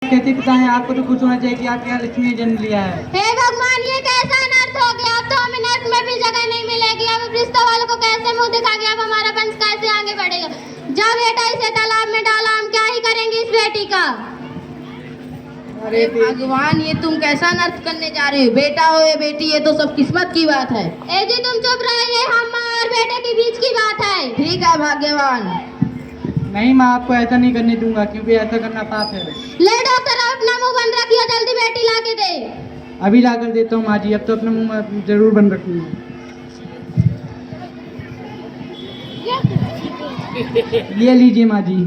कैसे पिता है, आपको तो खुश होना चाहिए कि आपके यहाँ लक्ष्मी ने जन्म लिया है। हे भगवान, ये कैसा अनर्थ हो गया। अब तो हमें नर्क में भी जगह नहीं मिलेगी। अब रिश्ता वालों को कैसे मुंह दिखाएंगे। अब हमारा वंश कैसे आगे बढ़ेगा। जा बेटा, इसे तालाब में डाला। हम क्या ही करेंगे इस बेटी का। अरे भगवान, ये तुम कैसा अनर्थ करने जा रहे हो। बेटा हो या बेटी, ये तो सब किस्मत की बात है। ए जी तुम चुप रहिए, हम माँ और बेटे के बीच की बात है। ठीक है भाग्यवान। नहीं माँ, आपको ऐसा नहीं करने दूंगा क्योंकि ऐसा करना पाप है। ले डॉक्टर, अपना मुंह बंद रखिए। जल्दी बेटी ला के दे। अभी ला कर देता हूँ माँ जी। अब तो अपना मुंह जरूर बंद रखूंगा। ये लीजिए माँ जी।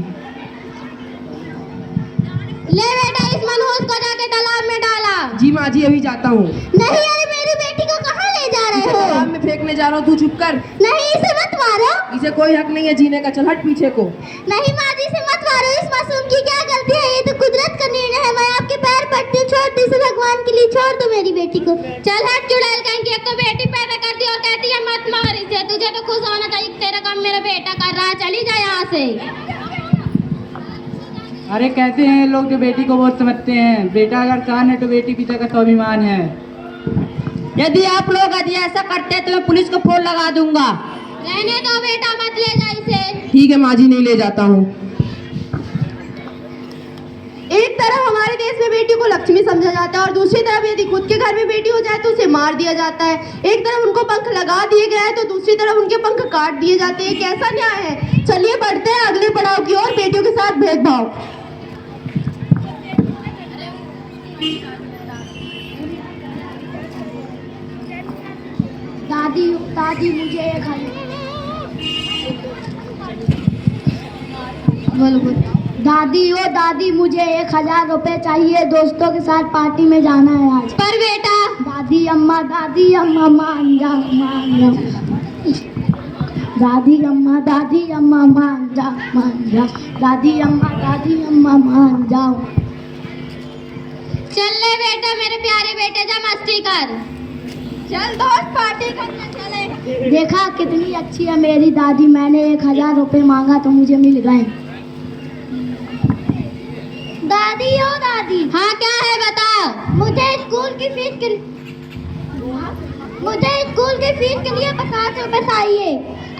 ले बेटा, इस मनहूस को जाके तालाब में डाला। जी माँ जी, अभी जाता हूँ। नहीं, अरे मेरी बेटी को कहाँ ले जा रहे हो। तालाब में फेंकने जा रहा हूँ, तू चुप कर। नहीं, इसे मत मारो। इसे कोई हक नहीं है जीने का, चल हट पीछे को। नहीं माँ जी, इसे मत मारो। इस मासूम की क्या गलती है। ये तो कुदरत का निर्णय है। मैं आपके पैर पड़ती हूँ, छोड़ दो इसे भगवान के लिए। छोड़ दो मेरी बेटी को। चल हट चुड़ैल कहीं की। एक तो बेटी पैदा करती और कहती है मत मार इसे। तुझे तो खुश होना चाहिए, तेरा काम मेरा बेटा कर रहा है। चली जा यहाँ से। अरे कहते हैं लोग जो बेटी को बहुत समझते हैं। बेटा अगर कान है तो बेटी पिता का स्वाभिमान है। यदि आप लोग यदि ऐसा करते हैं तो मैं पुलिस को फोन लगा दूंगा। रहने दो बेटा, मत ले जा इसे। ठीक है माँ जी, नहीं ले जाता हूँ। एक तरफ हमारे देश में बेटी को लक्ष्मी समझा जाता है और दूसरी तरफ यदि खुद के घर में बेटी हो जाए तो उसे मार दिया जाता है। एक तरफ उनको पंख लगा दिए गए हैं तो दूसरी तरफ उनके पंख काट दिए जाते हैं। कैसा न्याय है। चलिए बढ़ते हैं अगले पड़ाव की ओर, बेटियों के साथ भेदभाव। दादी दादी मुझे एक दादी ओ दादी, मुझे 1000 रुपए चाहिए। दोस्तों के साथ पार्टी में जाना है आज। पर बेटा। दादी अम्मा मान जाओ मान जाओ। दादी अम्मा मान जाओ दादी अम्मा मान जाओ। चल ले बेटा, मेरे प्यारे बेटे, जा मस्ती कर। चल दोस्त, पार्टी करने चले। देखा कितनी अच्छी है मेरी दादी। मैंने 1000 रुपए मांगा तो मुझे मिल गए। दादी ओ दादी। हाँ क्या है बता। मुझे स्कूल की फीस के लिए 50 रुपए चाहिए।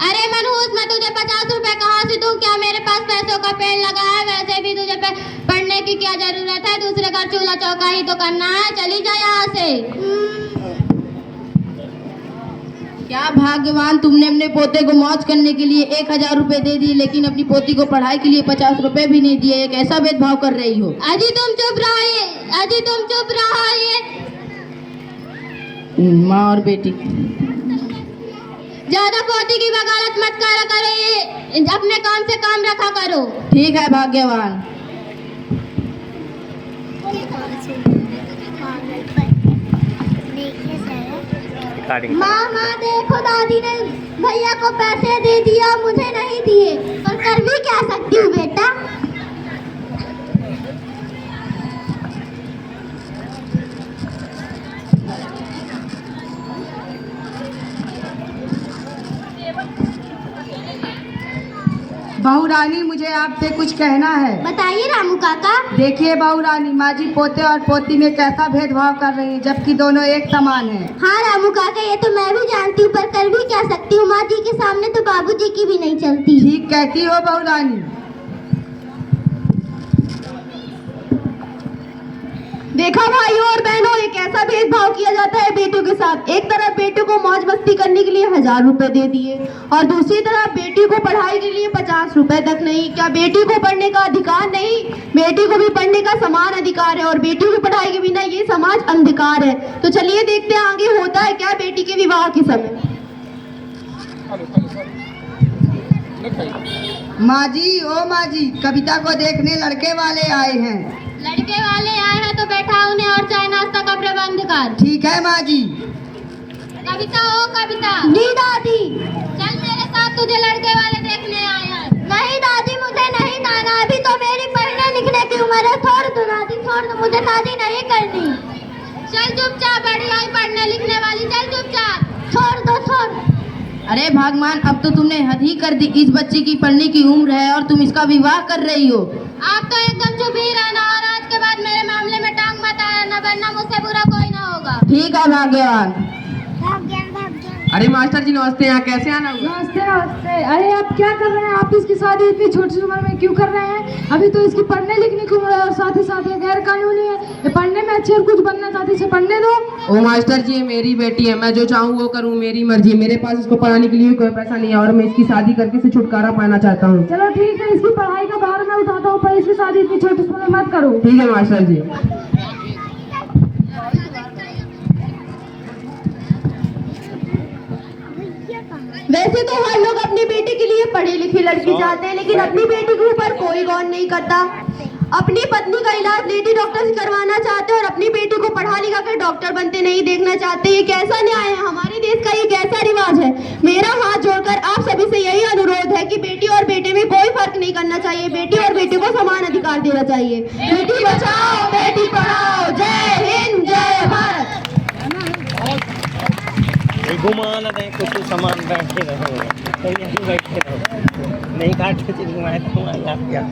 अरे मनहूस, मैं तुझे 50 रुपए कहाँ से दूँ। क्या मेरे पास पैसों का पेड़ लगा है। वैसे भी तुझे पढ़ने की क्या जरूरत है। दूसरे घर चूल्हा चौका ही तो करना है। चली जा यहाँ से। क्या भाग्यवान, तुमने अपने पोते को मौज करने के लिए 1000 रुपए दे दिए, लेकिन अपनी पोती को पढ़ाई के लिए 50 रुपए भी नहीं दिए। एक ऐसा भेदभाव कर रही हो। अजी तुम चुप रहिए। माँ और बेटी, ज्यादा पोती की वकालत मत करा करो। ये अपने काम से काम रखा करो। ठीक है भाग्यवान। माँ देखो, दादी ने भैया को पैसे दे दिया, मुझे नहीं दिए। और कर भी क्या सकती हूँ बेटा। बहू रानी, मुझे आपसे कुछ कहना है। बताइए रामू काका। देखिए बहू रानी, माँ जी पोते और पोती में कैसा भेदभाव कर रही है, जबकि दोनों एक समान हैं। हाँ रामू काका, ये तो मैं भी जानती हूँ, पर कर भी क्या सकती हूँ। माँ जी के सामने तो बाबूजी की भी नहीं चलती। ठीक कहती हो बहू रानी। देखा भाइयों और बहनों, एक ऐसा भेदभाव किया जाता है बेटियों के साथ। एक तरफ बेटियों को मौज मस्ती करने के लिए 1000 रुपए दे दिए और दूसरी तरफ बेटी को पढ़ाई के लिए 50 रुपए तक नहीं। क्या बेटी को पढ़ने का अधिकार नहीं। बेटी को भी पढ़ने का समान अधिकार है और बेटियों की पढ़ाई के बिना ये समाज अंधकार है। तो चलिए देखते हैं आगे होता है क्या बेटी के विवाह के समय। माँ जी, ओ माँ जी, कविता को देखने लड़के वाले आए हैं। लड़के वाले आए हैं तो बैठा उन्हें और चाय नाश्ता का प्रबंध कर। ठीक है माँ जी। कविता ओ कविता। जी दादी। चल मेरे साथ, तुझे लड़के वाले देखने आए हैं। नहीं दादी, मुझे नहीं जाना। अभी तो मेरी पढ़ने लिखने की उम्र है। छोड़ दो दादी, छोड़ दो, मुझे शादी नहीं करनी। चल चुपचाप, बड़ी आई पढ़ने लिखने वाली। चल चुपचाप, छोड़ दो छोड़। अरे भगवान, अब तो तुमने हद ही कर दी। इस बच्ची की पढ़ने की उम्र है और तुम इसका विवाह कर रही हो। आप तो एकदम चुप ही रहना और आज के बाद मेरे का भाग्यवान। अरे मास्टर जी नमस्ते, यहाँ कैसे आना हुआ? नमस्ते नमस्ते। अरे आप क्या कर रहे हैं? आप इसकी शादी इतनी छोटी सी उम्र में क्यों कर रहे हैं? अभी तो इसकी पढ़ने लिखने की उम्र है और साथ ही साथ ये गैर कानूनी है। ये पढ़ने में अच्छी और कुछ बनना चाहती है, इसे पढ़ने दो। ओ मास्टर जी, ये मेरी बेटी है, मैं जो चाहूँ वो करूँ, मेरी मर्जी। मेरे पास इसको पढ़ाने के लिए कोई पैसा नहीं है और मैं इसकी शादी करके इसे छुटकारा पाना चाहता हूँ। चलो ठीक है, इसकी पढ़ाई का भार मैं उठाता हूँ, पर इसकी शादी इतनी छोटी सी उम्र में मत करो। ठीक है मास्टर जी। वैसे तो हर लोग अपनी बेटी के लिए पढ़ी लिखी लड़की चाहते हैं, लेकिन अपनी बेटी के ऊपर कोई गौर नहीं करता। अपनी पत्नी का इलाज लेडी डॉक्टर से करवाना चाहते हैं और अपनी बेटी को पढ़ा लिखा कर डॉक्टर बनते नहीं देखना चाहते। ये कैसा न्याय है? हमारे देश का ये कैसा रिवाज है? मेरा हाथ जोड़कर आप सभी से यही अनुरोध है कि बेटी और बेटे में कोई फर्क नहीं करना चाहिए। बेटी और बेटे को समान अधिकार देना चाहिए। बेटी बचाओ बेटी पढ़ाओ। जय हिंद जय भारत। घुमाना नहीं, कुछ सामान बैठे रहो, तो यहीं बैठे रहो, नहीं काटे घुमाए तो हमारा क्या।